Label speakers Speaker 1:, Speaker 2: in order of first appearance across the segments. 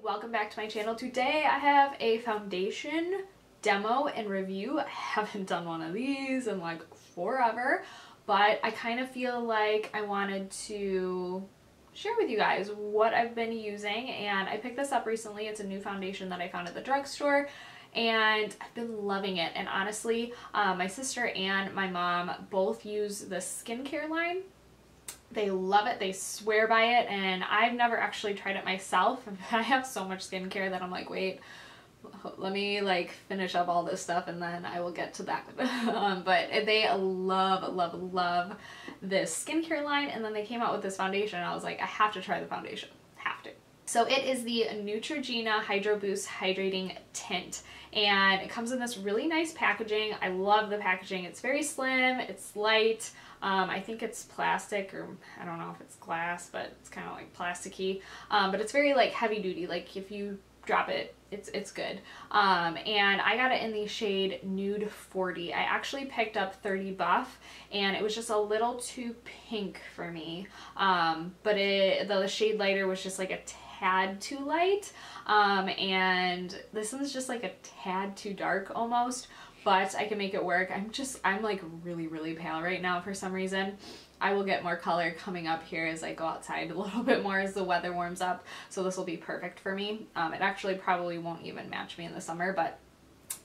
Speaker 1: Welcome back to my channel. Today I have a foundation demo and review. I haven't done one of these in like forever, but I kind of feel like I wanted to share with you guys what I've been using, and I picked this up recently. It's a new foundation that I found at the drugstore and I've been loving it. And honestly, my sister and my mom both use the skincare line. They love it, they swear by it, and I've never actually tried it myself. I have so much skincare that I'm like, wait, let me like finish up all this stuff and then I will get to that. But they love this skincare line, and then they came out with this foundation and I was like, I have to try the foundation, have to. So it is the Neutrogena Hydro Boost Hydrating Tint, and it comes in this really nice packaging. I love the packaging. It's very slim, it's light. I think it's plastic, or I don't know if it's glass, but it's kind of like plasticky. But it's very like heavy duty, like if you drop it, it's good. And I got it in the shade Nude 40. I actually picked up 30 Buff and it was just a little too pink for me. But the shade lighter was just like a tad too light. And this one's just like a tad too dark almost, but I can make it work. I'm like really pale right now for some reason. I will get more color coming up here as I go outside a little bit more as the weather warms up, so this will be perfect for me. It actually probably won't even match me in the summer, but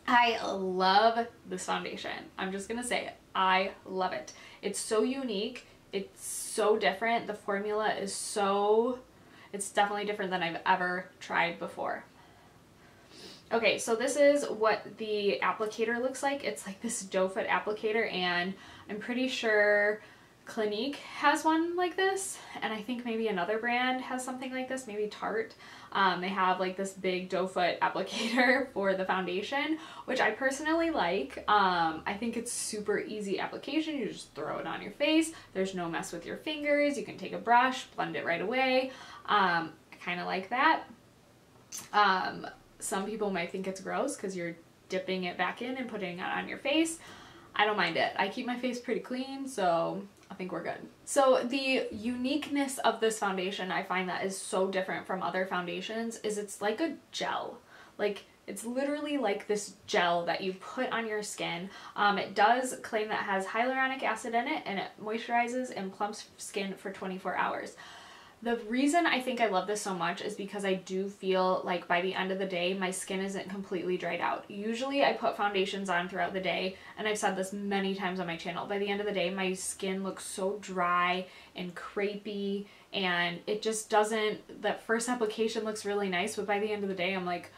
Speaker 1: I love this foundation. I'm just gonna say it. I love it. It's so unique. It's so different. The formula is it's definitely different than I've ever tried before. Okay, so this is what the applicator looks like. It's like this doe foot applicator, and I'm pretty sure Clinique has one like this, and I think maybe another brand has something like this, maybe Tarte. They have like this big doe foot applicator for the foundation, which I personally like. I think it's super easy application. You just throw it on your face. There's no mess with your fingers. You can take a brush, blend it right away. I kind of like that. Some people might think it's gross because you're dipping it back in and putting it on your face. I don't mind it. I keep my face pretty clean, so I think we're good. So the uniqueness of this foundation, I find that is so different from other foundations, is it's like a gel. Like, it's literally like this gel that you put on your skin. It does claim that it has hyaluronic acid in it, and it moisturizes and plumps skin for 24 hours. The reason I think I love this so much is because I do feel like by the end of the day, my skin isn't completely dried out. Usually I put foundations on throughout the day, and I've said this many times on my channel. By the end of the day, my skin looks so dry and crepey, and it just doesn't, that first application looks really nice, but by the end of the day, I'm like,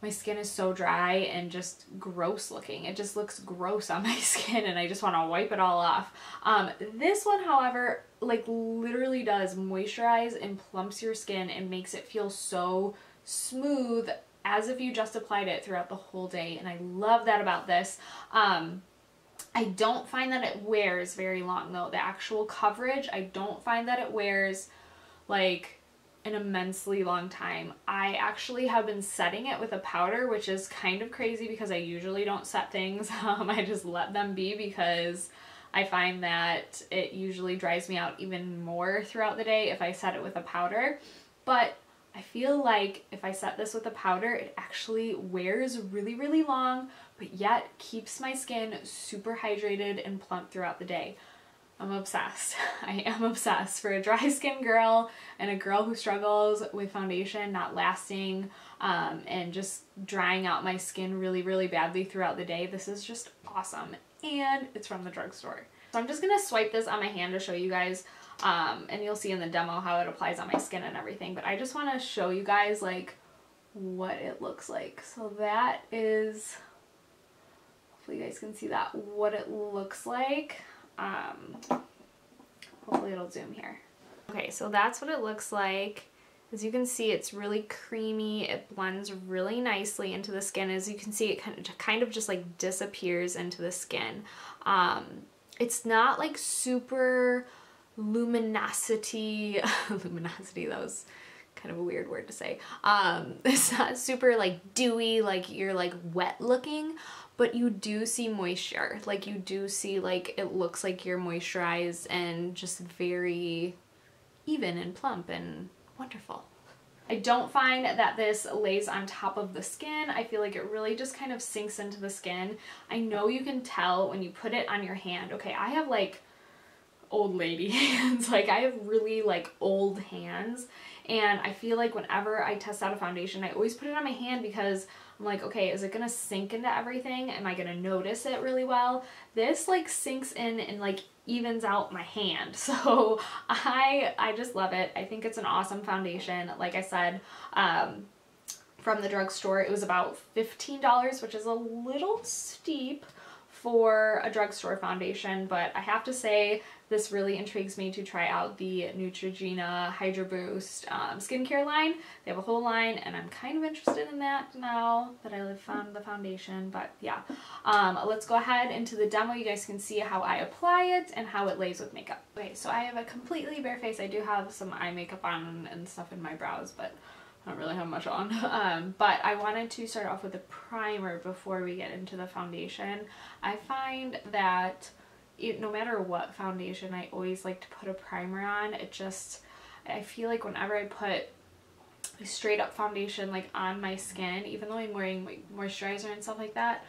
Speaker 1: my skin is so dry and just gross looking. It just looks gross on my skin and I just want to wipe it all off. This one, however, like literally does moisturize and plumps your skin and makes it feel so smooth as if you just applied it throughout the whole day. And I love that about this. I don't find that it wears very long though. The actual coverage, I don't find that it wears like an immensely long time. I actually have been setting it with a powder, which is kind of crazy because I usually don't set things. I just let them be because I find that it usually dries me out even more throughout the day if I set it with a powder. But I feel like if I set this with a powder, it actually wears really long, but yet keeps my skin super hydrated and plump throughout the day. I'm obsessed. I am obsessed. For a dry skin girl and a girl who struggles with foundation not lasting and just drying out my skin really badly throughout the day, this is just awesome. And it's from the drugstore. So I'm just going to swipe this on my hand to show you guys, and you'll see in the demo how it applies on my skin and everything. But I just want to show you guys like what it looks like. So that is, hopefully you guys can see that, what it looks like. Hopefully it'll zoom here. Okay, so that's what it looks like. As you can see, it's really creamy. It blends really nicely into the skin. As you can see, it kind of just like disappears into the skin. It's not like super luminosity, luminosity, that was kind of a weird word to say. It's not super like dewy, like you're like wet looking, but you do see moisture. Like you do see like it looks like you're moisturized and just very even and plump and wonderful. I don't find that this lays on top of the skin. I feel like it really just kind of sinks into the skin. I know you can tell when you put it on your hand. Okay, I have like old lady hands. Like I have really like old hands, and I feel like whenever I test out a foundation, I always put it on my hand because I'm like, okay, is it gonna sink into everything? Am I gonna notice it really well? This like sinks in and like evens out my hand. So I just love it. I think it's an awesome foundation. Like I said, from the drugstore, it was about $15, which is a little steep for a drugstore foundation, but I have to say this really intrigues me to try out the Neutrogena Hydra Boost skincare line. They have a whole line, and I'm kind of interested in that now that I found the foundation. But yeah, let's go ahead into the demo. You guys can see how I apply it and how it lays with makeup. Okay, so I have a completely bare face. I do have some eye makeup on and stuff in my brows, but I don't really have much on. But I wanted to start off with a primer before we get into the foundation. I find that no matter what foundation, I always like to put a primer on. I feel like whenever I put a straight up foundation like on my skin, even though I'm wearing like moisturizer and stuff like that,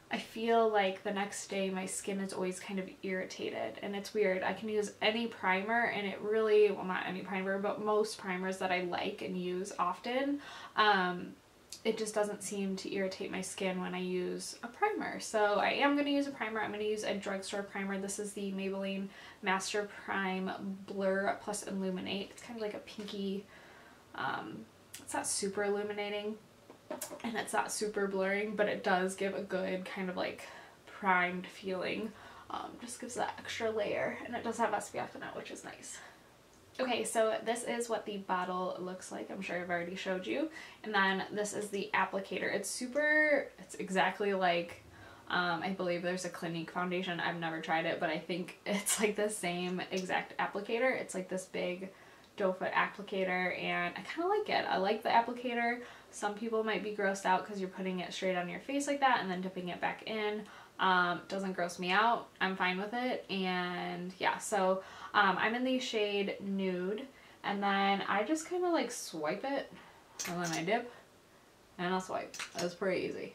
Speaker 1: I feel like the next day my skin is always kind of irritated, and it's weird. I can use any primer, and it really, well, not any primer, but most primers that I like and use often, it just doesn't seem to irritate my skin when I use a primer. So I am going to use a primer. I'm going to use a drugstore primer. This is the Maybelline Master Prime Blur Plus Illuminate. It's kind of like a pinky, it's not super illuminating, and it's not super blurring, but it does give a good kind of like primed feeling. Just gives that extra layer, and it does have SPF in it, which is nice. Okay, so this is what the bottle looks like. I'm sure I've already showed you. And then this is the applicator. It's exactly like, I believe there's a Clinique foundation. I've never tried it, but I think it's like the same exact applicator. It's like this big doe foot applicator, and I kind of like it. I like the applicator. Some people might be grossed out because you're putting it straight on your face like that and then dipping it back in. Doesn't gross me out. I'm fine with it. And yeah, so I'm in the shade Nude, and then I just kind of like swipe it, and then I dip and I'll swipe. That's pretty easy.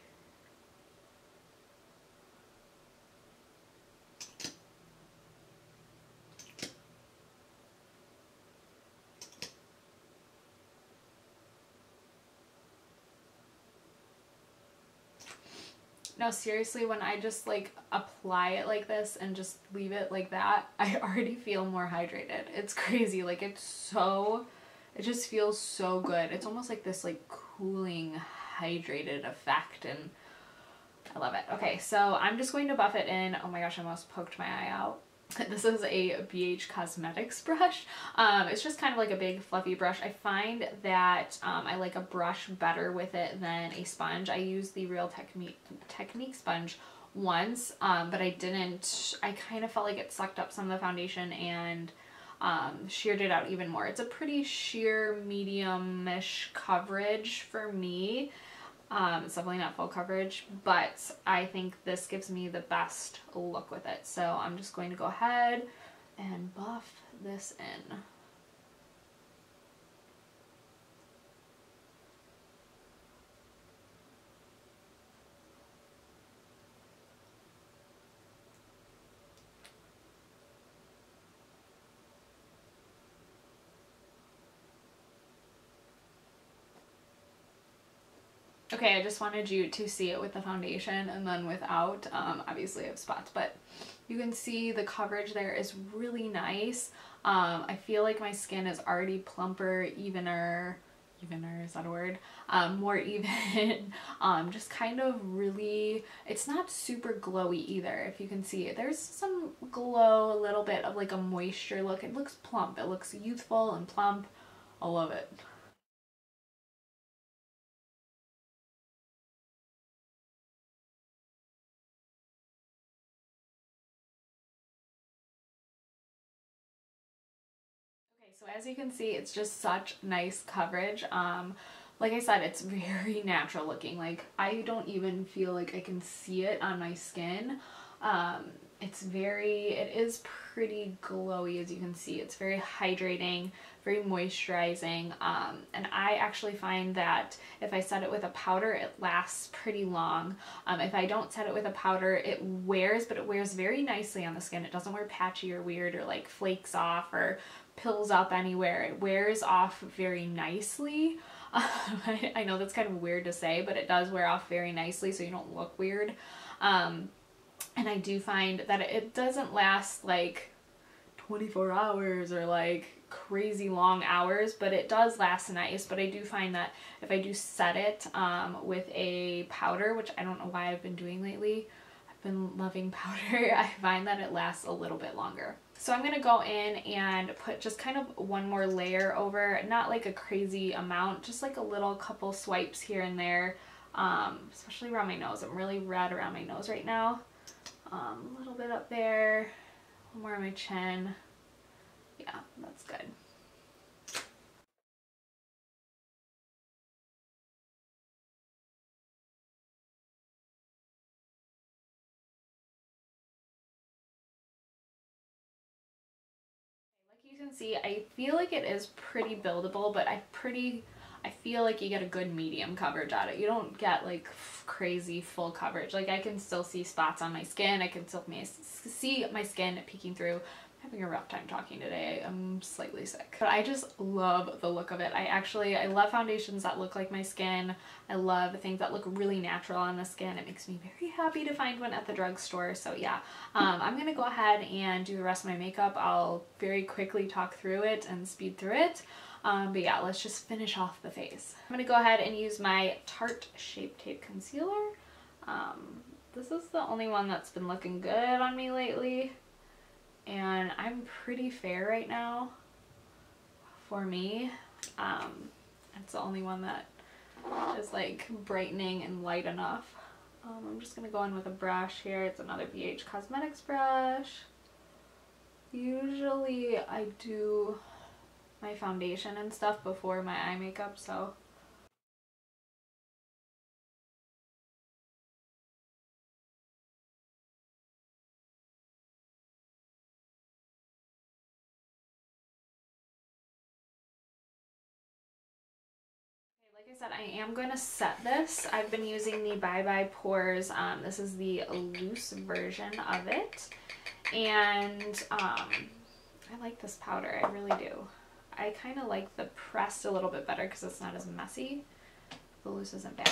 Speaker 1: No, seriously, when I just like apply it like this and just leave it like that, I already feel more hydrated. It's crazy. Like it just feels so good. It's almost like this like cooling, hydrated effect, and I love it. Okay, so I'm just going to buff it in. Oh my gosh, I almost poked my eye out. This is a BH Cosmetics brush. It's just kind of like a big fluffy brush. I find that I like a brush better with it than a sponge. I used the Real Technique sponge once, but I kind of felt like it sucked up some of the foundation and sheared it out even more. It's a pretty sheer medium-ish coverage for me. It's definitely not full coverage, but I think this gives me the best look with it. So I'm just going to go ahead and buff this in. Okay, I just wanted you to see it with the foundation and then without. Obviously I have spots, but you can see the coverage there is really nice. I feel like my skin is already plumper, evener, is that a word? More even. Just kind of really, it's not super glowy either, if you can see it. There's some glow, a little bit of like a moisture look. It looks plump. It looks youthful and plump. I love it. So as you can see, it's just such nice coverage. Like I said, it's very natural looking. Like I don't even feel like I can see it on my skin. It is pretty glowy, as you can see. It's very hydrating, very moisturizing, and I actually find that if I set it with a powder, it lasts pretty long. If I don't set it with a powder, it wears, but it wears very nicely on the skin. It doesn't wear patchy or weird or like flakes off or pills up anywhere. It wears off very nicely. I know that's kind of weird to say, but it does wear off very nicely so you don't look weird. And I do find that it doesn't last like 24 hours or like crazy long hours, but it does last nice. But I do find that if I do set it with a powder, which I don't know why I've been doing lately, I've been loving powder, I find that it lasts a little bit longer. So I'm going to go in and put just kind of one more layer over, not like a crazy amount, just like a little couple swipes here and there, especially around my nose. I'm really red around my nose right now. A little bit up there, more on my chin. Yeah, that's good. Like you can see, I feel like it is pretty buildable, but I feel like you get a good medium coverage out of it. You don't get like crazy full coverage. Like I can still see spots on my skin. I can still see my skin peeking through. I'm having a rough time talking today. I'm slightly sick. But I just love the look of it. I love foundations that look like my skin. I love things that look really natural on the skin. It makes me very happy to find one at the drugstore. So yeah, I'm gonna go ahead and do the rest of my makeup. I'll very quickly talk through it and speed through it. But yeah, let's just finish off the face. I'm gonna go ahead and use my Tarte Shape Tape Concealer. This is the only one that's been looking good on me lately. And I'm pretty fair right now for me. It's the only one that is like brightening and light enough. I'm just gonna go in with a brush here. It's another BH Cosmetics brush. Usually I do my foundation and stuff before my eye makeup, so like I said, I am going to set this. I've been using the Bye Bye Pores. This is the loose version of it. And I like this powder. I really do. I kind of like the pressed a little bit better because it's not as messy. The loose isn't bad.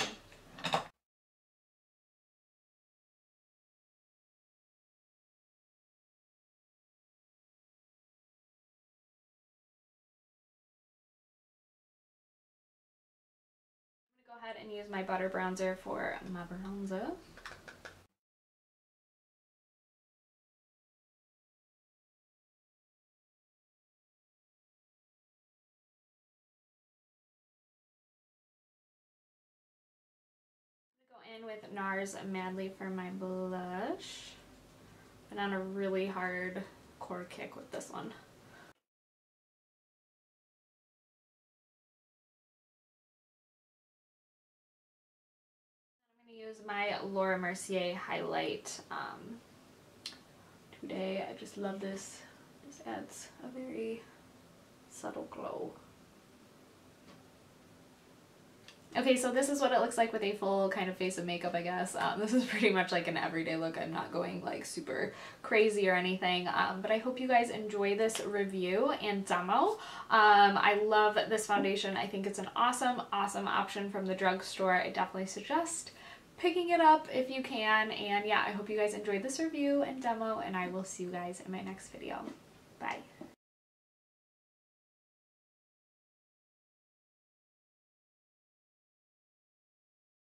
Speaker 1: Go ahead and use my butter bronzer for my bronzer. I'm gonna go in with NARS Madly for my blush. Been on a really hard core kick with this one. Use my Laura Mercier highlight today. I just love this. This adds a very subtle glow. Okay, so this is what it looks like with a full kind of face of makeup, I guess. This is pretty much like an everyday look. I'm not going like super crazy or anything, but I hope you guys enjoy this review and demo. I love this foundation. I think it's an awesome option from the drugstore. I definitely suggest picking it up if you can. And yeah, I hope you guys enjoyed this review and demo, and I will see you guys in my next video. Bye.